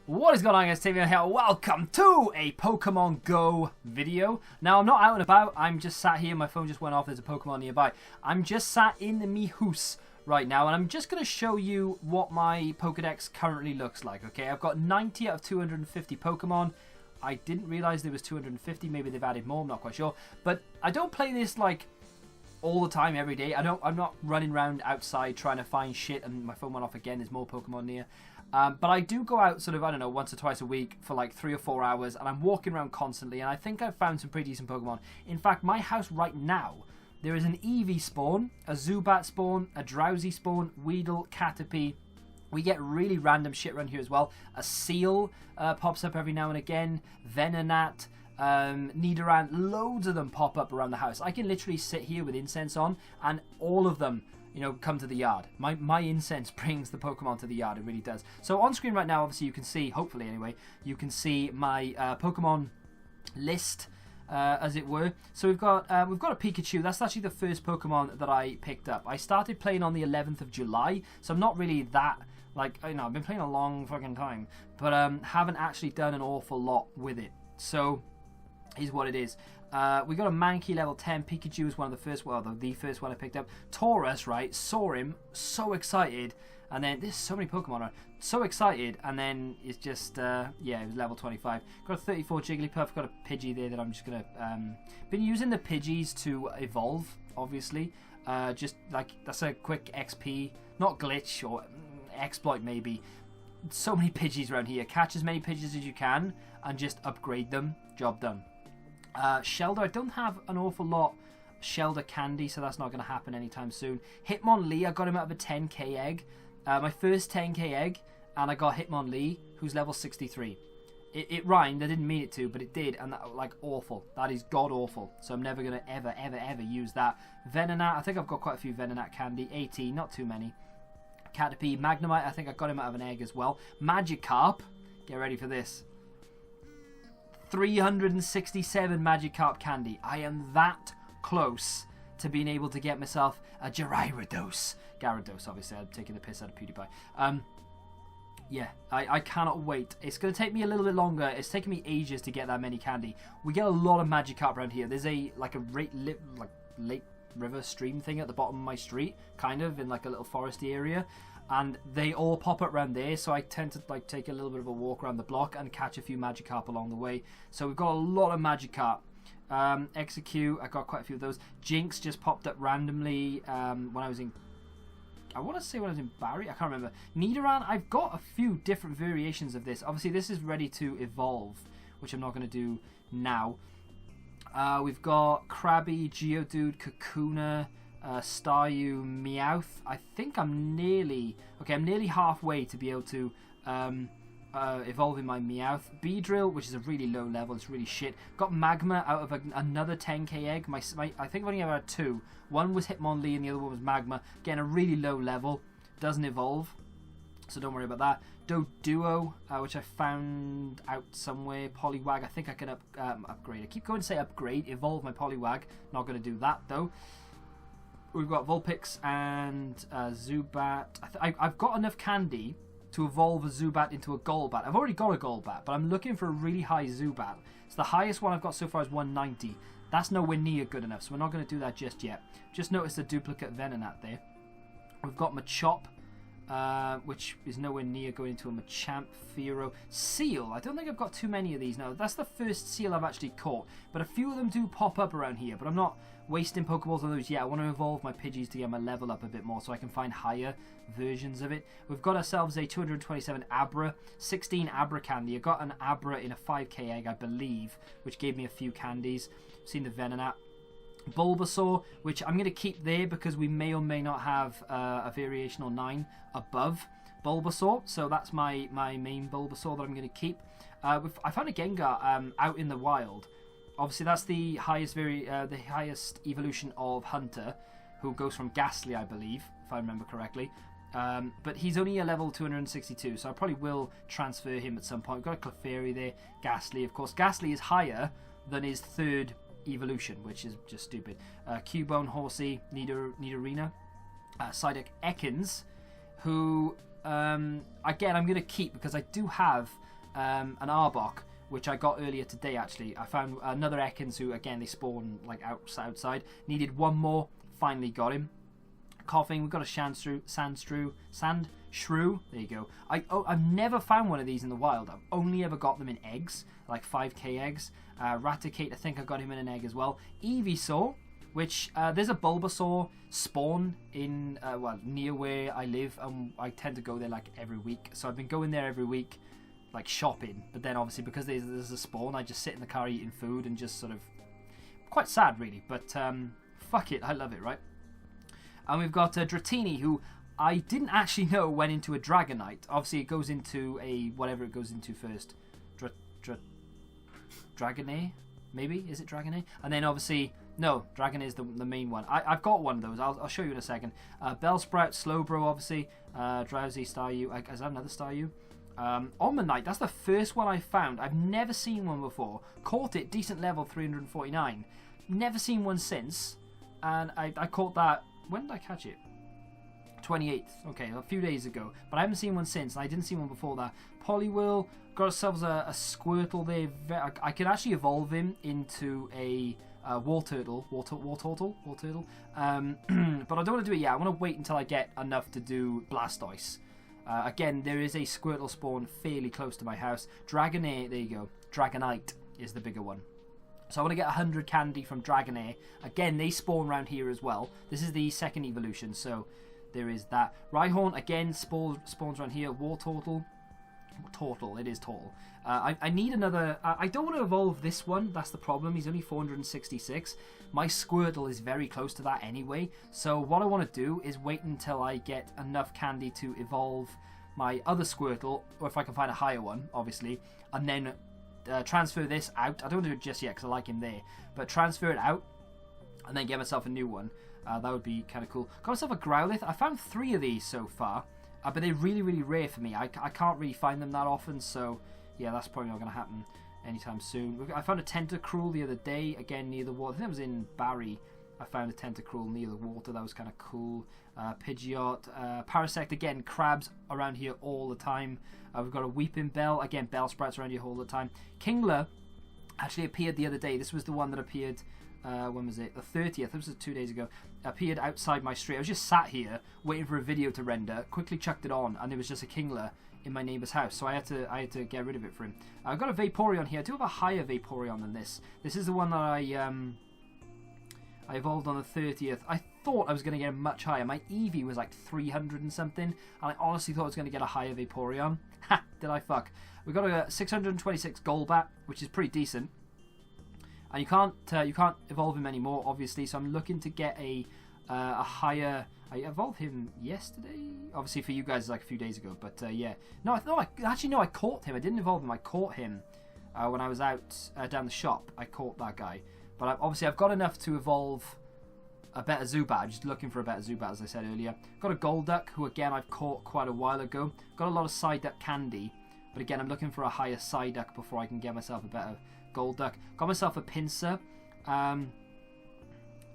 What is going on, guys? Tavian here. Welcome to a Pokemon Go video. Now, I'm not out and about. I'm just sat here. My phone just went off. There's a Pokemon nearby. I'm just sat in the house right now, and I'm just going to show you what my Pokedex currently looks like, okay? I've got 90 out of 250 Pokemon. I didn't realize there was 250. Maybe they've added more. I'm not quite sure. But I don't play this, like, all the time, every day. I'm not running around outside trying to find shit, and my phone went off again. There's more Pokemon near. But I do go out sort of, I don't know, once or twice a week for like 3 or 4 hours, and I'm walking around constantly, and I think I've found some pretty decent Pokemon. In fact, my house right now, there is an Eevee spawn, a Zubat spawn, a Drowsy spawn, Weedle, Caterpie. We get really random shit around here as well. A Seal pops up every now and again, Venonat, Nidoran, loads of them pop up around the house. I can literally sit here with incense on, and all of them, you know, come to the yard. My incense brings the Pokemon to the yard. It really does. So on screen right now, obviously you can see, hopefully anyway, you can see my Pokemon list, as it were. So we've got a Pikachu. That's actually the first Pokemon that I picked up. I started playing on the 11th of July, so I'm not really that, like, you know, I've been playing a long fucking time, but haven't actually done an awful lot with it. So is what it is. We got a Mankey level 10. Pikachu is one of the first, well, the first one I picked up. Taurus, right, saw him, so excited, and then there's so many Pokemon, right? So excited, and then it's just, yeah, it was level 25. Got a 34 Jigglypuff, got a Pidgey there that I'm just gonna, been using the Pidgeys to evolve, obviously. Just, like, that's a quick XP, not glitch, or exploit maybe. So many Pidgeys around here. Catch as many Pidgeys as you can, and just upgrade them. Job done. Shelder, I don't have an awful lot Shelder candy, so that's not going to happen anytime soon. Hitmonlee, I got him out of a 10k egg. My first 10k egg, and I got Hitmonlee, who's level 63. It rhymed, I didn't mean it to, but it did, and that, like, awful. That is god-awful, so I'm never going to ever use that. Venonat, I think I've got quite a few Venonat candy. 18, not too many. Caterpie, Magnemite, I think I got him out of an egg as well. Magikarp, get ready for this. 367 Magikarp candy. I am that close to being able to get myself a Gyarados. Gyarados, obviously. I'm taking the piss out of PewDiePie. Yeah, I cannot wait. It's going to take me a little bit longer. It's taken me ages to get that many candy. We get a lot of Magikarp around here. There's a lake river stream thing at the bottom of my street, kind of, in like a little foresty area. And they all pop up around there, so I tend to like take a little bit of a walk around the block and catch a few Magikarp along the way. So we've got a lot of Magikarp. Execute, I got quite a few of those. Jinx just popped up randomly when I was in, I want to say when I was in Barry, I can't remember. Nidoran, I've got a few different variations of this. Obviously this is ready to evolve, which I'm not going to do now. We've got Krabby, Geodude, Kakuna, Staryu, Meowth. I think I'm nearly halfway to be able to evolving my Meowth. Beedrill, which is a really low level, it's really shit. Got Magma out of another 10k egg. I think I've only ever had 2. One was Hitmonlee and the other one was Magma. Again, a really low level. Doesn't evolve, so don't worry about that. Doduo, which I found out somewhere. Poliwag, I think I can upgrade. I keep going to say upgrade, evolve my Poliwag. Not going to do that though. We've got Vulpix and Zubat. I've got enough candy to evolve a Zubat into a Golbat. I've already got a Golbat, but I'm looking for a really high Zubat. So the highest one I've got so far is 190. That's nowhere near good enough, so we're not going to do that just yet. Just noticed a duplicate Venonat there. We've got Machop, which is nowhere near going into a Machamp, Fearow. Seal, I don't think I've got too many of these now. That's the first Seal I've actually caught, but a few of them do pop up around here, but I'm not wasting Pokeballs on those yet. I want to evolve my Pidgeys to get my level up a bit more so I can find higher versions of it. We've got ourselves a 227 Abra, 16 Abra candy. I got an Abra in a 5k egg, I believe, which gave me a few candies. Seen the Venonat. Bulbasaur, which I'm going to keep there because we may or may not have a variation or 9 above Bulbasaur. So that's my main Bulbasaur that I'm going to keep. I found a Gengar out in the wild. Obviously, that's the highest evolution of Hunter, who goes from Ghastly, I believe, if I remember correctly. But he's only a level 262, so I probably will transfer him at some point. We've got a Clefairy there, Ghastly, of course. Ghastly is higher than his 3rd evolution, which is just stupid. Cubone, Horsey, Nidorina, Psyduck, Ekans, who again I'm going to keep because I do have an Arbok, which I got earlier today, actually. I found another Ekans who, again, they spawn like outside. Needed one more. Finally got him. Coughing. We've got a Sandshrew. There you go. I've never found one of these in the wild. I've only ever got them in eggs, like 5k eggs. Raticate, I think I got him in an egg as well. Eeveesaur, which there's a Bulbasaur spawn in near where I live, and I tend to go there like every week. So I've been going there every week, like shopping. But then obviously because there's a spawn, I just sit in the car eating food and just sort of quite sad really. But fuck it, I love it, right? And we've got Dratini, who I didn't actually know went into a Dragonite. Obviously, it goes into a whatever it goes into first. Dragonair? Maybe? Is it Dragonair? And then obviously, no, Dragonair is the main one. I've got one of those. I'll show you in a second. Bellsprout, Slowbro, obviously. Drowsy, Staryu. Is that another Staryu? Omanyte, that's the first one I found. I've never seen one before. Caught it, decent level, 349. Never seen one since. And I caught that. When did I catch it? 28th. Okay, a few days ago. But I haven't seen one since, and I didn't see one before that. Poliwhirl, got ourselves a Squirtle there. I could actually evolve him into a Wartortle. But I don't want to do it yet. I want to wait until I get enough to do Blastoise. Again, there is a Squirtle spawn fairly close to my house. Dragonair, there you go. Dragonite is the bigger one. So I want to get 100 candy from Dragonair. Again, they spawn around here as well. This is the second evolution, so there is that. Rhyhorn, again, spawns around here. Wartortle. It is Tortle. I need another... I don't want to evolve this one. That's the problem. He's only 466. My Squirtle is very close to that anyway. So what I want to do is wait until I get enough candy to evolve my other Squirtle, or if I can find a higher one, obviously, and then transfer this out. I don't want to do it just yet because I like him there, but transfer it out and then get myself a new one. That would be kind of cool. Got myself a Growlithe. I found 3 of these so far, but they're really, really rare for me. I can't really find them that often, so yeah, that's probably not going to happen anytime soon. I found a Tentacruel the other day, again near the water. I think it was in Barry. I found a Tentacruel near the water. That was kind of cool. Pidgeot, Parasect, again, crabs around here all the time. We've got a Weeping Bell, again, Bellsprouts around here all the time. Kingler actually appeared the other day. This was the one that appeared, when was it? The 30th, this was 2 days ago. Appeared outside my street. I was just sat here waiting for a video to render, quickly chucked it on, and there was just a Kingler in my neighbour's house, so I had to get rid of it for him. I've got a Vaporeon here. I do have a higher Vaporeon than this. This is the one that I evolved on the 30th. I thought I was going to get much higher. My Eevee was like 300 and something, and I honestly thought I was going to get a higher Vaporeon. Ha! Did I fuck? We got a 626 Golbat, which is pretty decent. And you can't evolve him anymore, obviously. So I'm looking to get a higher. I evolved him yesterday. Obviously for you guys, like a few days ago. But yeah, I caught him. I didn't evolve him. I caught him when I was out down the shop. I caught that guy. But obviously I've got enough to evolve a better Zubat. I'm just looking for a better Zubat, as I said earlier. Got a Golduck, who again I've caught quite a while ago. Got a lot of Psyduck candy, but again I'm looking for a higher Psyduck before I can get myself a better Golduck. Got myself a Pinsir.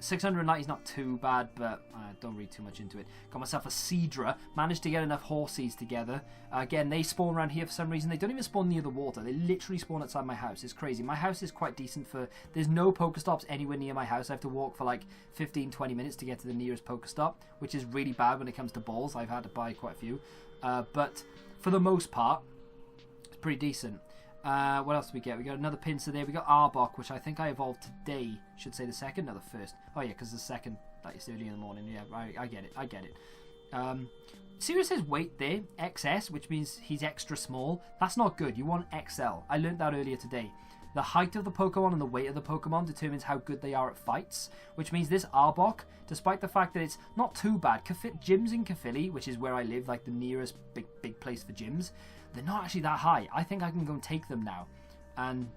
690 is not too bad, but I don't read too much into it. Got myself a Seadra. Managed to get enough Horsies together. Again, they spawn around here for some reason. They don't even spawn near the water. They literally spawn outside my house. It's crazy. My house is quite decent for... There's no Pokestops anywhere near my house. I have to walk for like 15-20 minutes to get to the nearest Pokestop, which is really bad when it comes to balls. I've had to buy quite a few. But for the most part, it's pretty decent. What else do we get? We got another Pinsir there. We got Arbok, which I think I evolved today. Should say the second, no, the first. Oh yeah, because the second, that is early in the morning. Yeah, I get it. See where it says weight there? XS, which means he's extra small. That's not good. You want XL. I learned that earlier today. The height of the Pokemon and the weight of the Pokemon determines how good they are at fights, which means this Arbok, despite the fact that it's not too bad, gyms in Caerphilly, which is where I live, like the nearest big place for gyms, they're not actually that high. I think I can go and take them now. And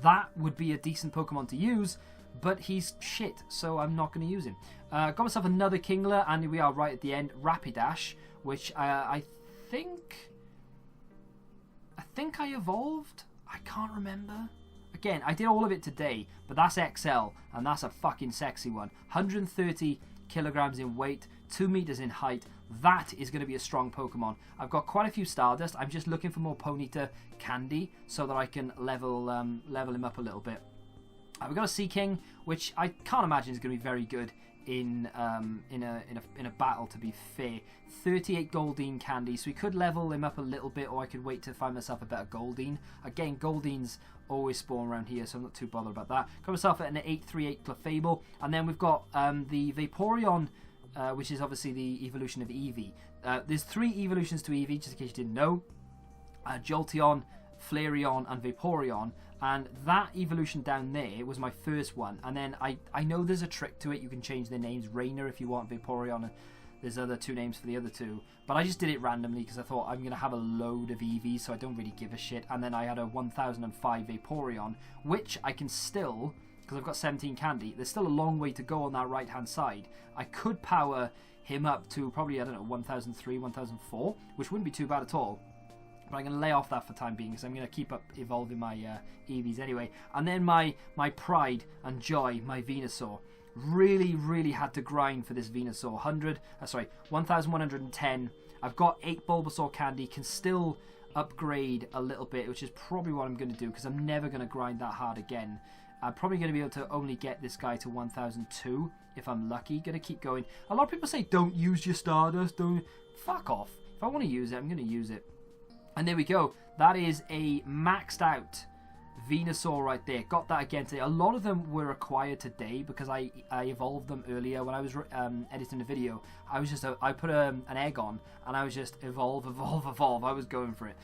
that would be a decent Pokemon to use, but he's shit, so I'm not going to use him. Got myself another Kingler, and we are right at the end. Rapidash, which I think I evolved. I can't remember. Again, I did all of it today, but that's XL, and that's a fucking sexy one. 130k kilograms in weight, 2 meters in height. That is going to be a strong Pokemon. I've got quite a few Stardust. I'm just looking for more Ponyta candy so that I can level him up a little bit. We've got a Sea King, which I can't imagine is going to be very good in a battle, to be fair. 38 Goldeen candy, so we could level him up a little bit, or I could wait to find myself a better Goldeen. Again, Goldeens always spawn around here, so I'm not too bothered about that. Got myself at an 838 Clefable, and then we've got the Vaporeon, which is obviously the evolution of Eevee. There's 3 evolutions to Eevee, just in case you didn't know. Jolteon, Flareon, and Vaporeon. And that evolution down there was my first one. And then I know there's a trick to it. You can change their names. Rainer if you want, Vaporeon. And there's other 2 names for the other 2. But I just did it randomly because I thought I'm going to have a load of Eevees, so I don't really give a shit. And then I had a 1005 Vaporeon, which I can still, because I've got 17 candy, there's still a long way to go on that right-hand side. I could power him up to probably, I don't know, 1003, 1004, which wouldn't be too bad at all. But I'm going to lay off that for the time being because I'm going to keep up evolving my Eevees anyway. And then my pride and joy, my Venusaur. Really had to grind for this Venusaur. 1110. I've got 8 Bulbasaur candy. Can still upgrade a little bit, which is probably what I'm going to do because I'm never going to grind that hard again. I'm probably going to be able to only get this guy to 1002 if I'm lucky. Going to keep going. A lot of people say don't use your Stardust. Don't. Fuck off. If I want to use it, I'm going to use it. And there we go. That is a maxed out Venusaur right there. Got that again today. A lot of them were acquired today because I evolved them earlier when I was editing the video. I put an egg on and I was just evolve. I was going for it.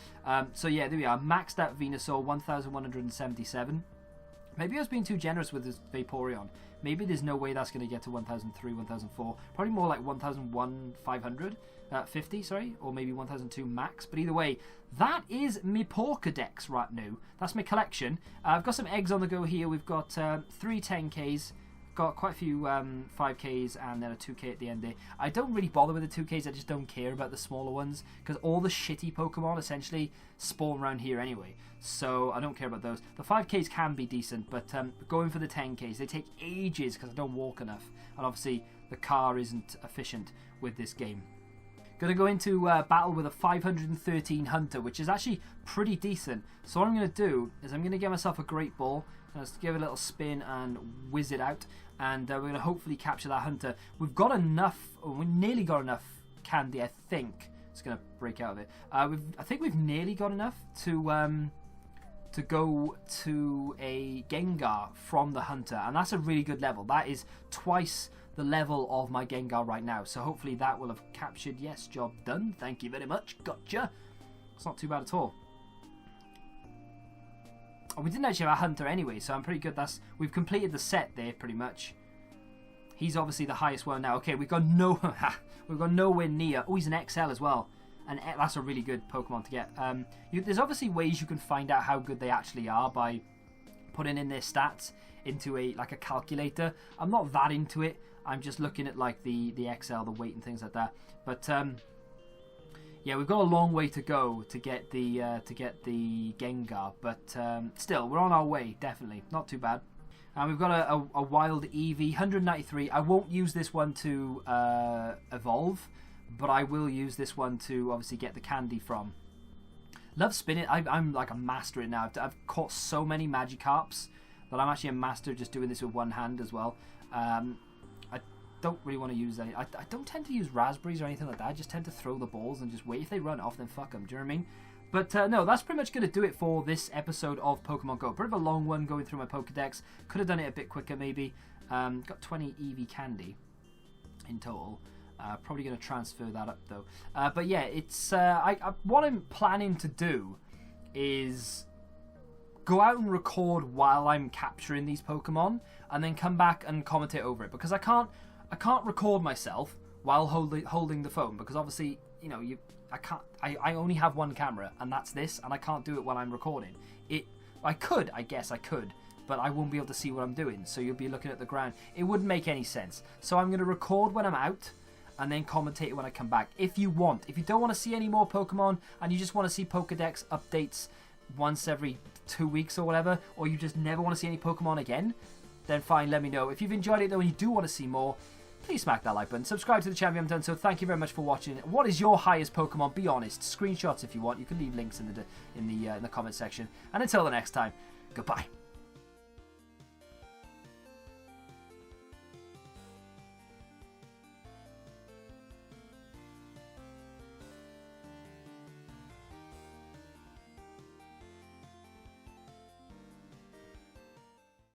So yeah, there we are. Maxed out Venusaur, 1177. Maybe I was being too generous with this Vaporeon. Maybe there's no way that's going to get to 1003, 1004. Probably more like 1001, 500. 50, sorry, or maybe 1002 max. But either way, that is my Pokedex right now. That's my collection. I've got some eggs on the go here. We've got 3 10Ks, got quite a few 5Ks, and then a 2K at the end there. I don't really bother with the 2Ks. I just don't care about the smaller ones because all the shitty Pokemon essentially spawn around here anyway. So I don't care about those. The 5Ks can be decent, but going for the 10Ks, they take ages because I don't walk enough. And obviously, the car isn't efficient with this game. Going to go into battle with a 513 Hunter, which is actually pretty decent. So what I'm going to do is I'm going to get myself a Great Ball. Just give it a little spin and whiz it out. And we're going to hopefully capture that Hunter. We've got enough, or we nearly got enough candy, I think. It's going to break out of it. I think we've nearly got enough to go to a Gengar from the Hunter. And that's a really good level. That is twice the level of my Gengar right now. So hopefully that will have captured. Yes, job done. Thank you very much. Gotcha. It's not too bad at all. Oh, we didn't actually have a Hunter anyway, so I'm pretty good. We've completed the set there pretty much. He's obviously the highest one now. Okay, we've got nowhere near. Oh, he's an XL as well. And that's a really good Pokemon to get. There's obviously ways you can find out how good they actually are by putting in their stats into a calculator. I'm not that into it. I'm just looking at like the XL, the weight and things like that. But yeah, we've got a long way to go to get the Gengar. But still, we're on our way. Definitely not too bad. And we've got a wild Eevee, 193. I won't use this one to evolve, but I will use this one to obviously get the candy from. Love spinning. I'm like a master at it now. I've caught so many Magikarps that I'm actually a master just doing this with one hand as well. I don't really want to use any. I don't tend to use raspberries or anything like that. I just tend to throw the balls and just wait. If they run off, then fuck them. Do you know what I mean? But no, that's pretty much going to do it for this episode of Pokemon Go. Bit of a long one going through my Pokedex. Could have done it a bit quicker maybe. Got 20 Eevee candy in total. Probably going to transfer that up though. But yeah, it's what I'm planning to do is go out and record while I'm capturing these Pokemon, and then come back and commentate over it, because I can't record myself while holding the phone, because obviously, you know, I only have one camera, and that's this, and I can't do it while I'm recording. I guess I could, but I won't be able to see what I'm doing, so you'll be looking at the ground. It wouldn't make any sense. So I'm going to record when I'm out, and then commentate when I come back. If you want. If you don't want to see any more Pokemon, and you just want to see Pokedex updates once every 2 weeks or whatever, or you just never want to see any Pokemon again, then fine, let me know. If you've enjoyed it though and you do want to see more, please smack that like button. Subscribe to the channel if you haven't done so. Thank you very much for watching. What is your highest Pokemon? Be honest. Screenshots if you want. You can leave links in the comment section. And until the next time, goodbye.